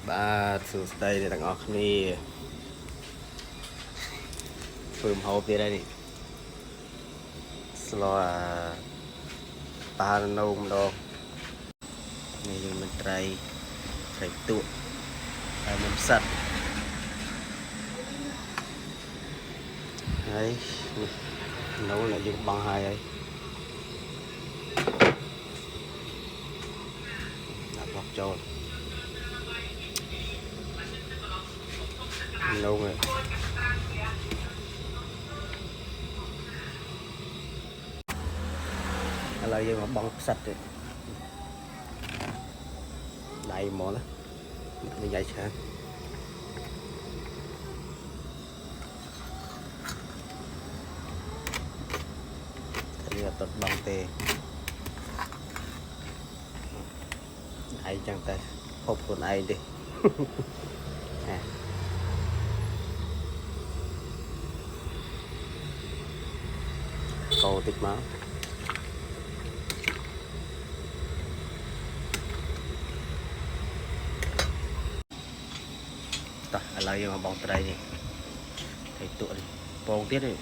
បាទសួស្តីអ្នកទាំងអស់គ្នាធ្វើម្ហូបទៀតហើយនេះស្លោប៉ានៅម្ដងនេះយើងមានត្រីទក់ហើយមានផ្សិតហើយនេះនៅអ្នកយើងបង់ហើយដាក់បោះចូលនៅហើយឥឡូវយើងមកបង់ផ្សិតទៀតដៃហ្មងណានិយាយច្រើនតែវាអត់បង់ទេឯងចឹងតែហូបខ្លួនឯងទេកោតិចមកតោះឥឡូវយើងមកបង់ត្រីនេះត្រីទក់នេះពងទៀតនេះ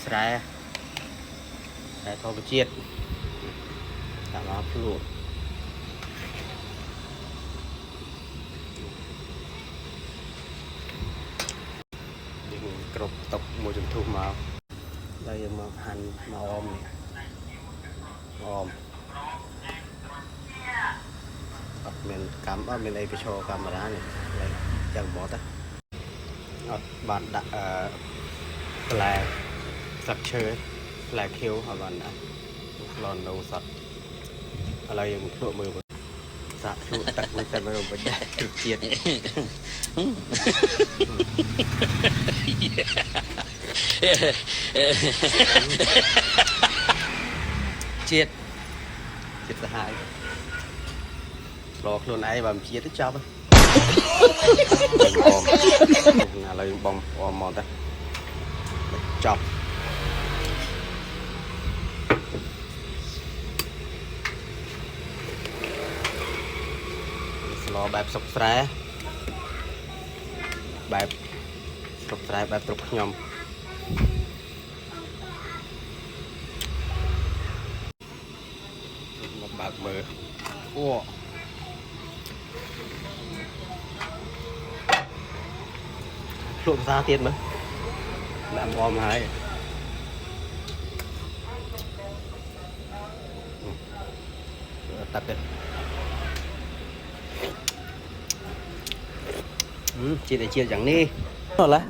ស្រែធម្មជាតិដាក់មកភ្លក់យើងគ្រប់តុកមួយជំទុះមកហើយយើងមកហាន់មកអមនេះអមអត់មានកម្មអត់មានអីប្រឈរកាមេរ៉ានេះហើយចឹងហ្មងតាអត់បានដាក់ផ្លែសាក់ឈើផ្លែខៀវអត់បានដាក់ឡននៅសតឥឡូវយើងភ្លក់មើលសាក់ឈូកទឹកមួយតែមើលបិទជាតិជាតិសាហាវរកខ្លួនឯងបើមិនជាតិទៅចប់ឥឡូវយើងបងអមមកទៅចប់ស្លោបែបសុកស្រែបែបស្រុកស្រែបែបស្រុកខ្ញុំមកបើកមើលអូភ្លក់ភាសាទៀតមើលដាក់អមហើយតាប់ទៀតជាតិយ៉ាងនេះអត់ឡើយ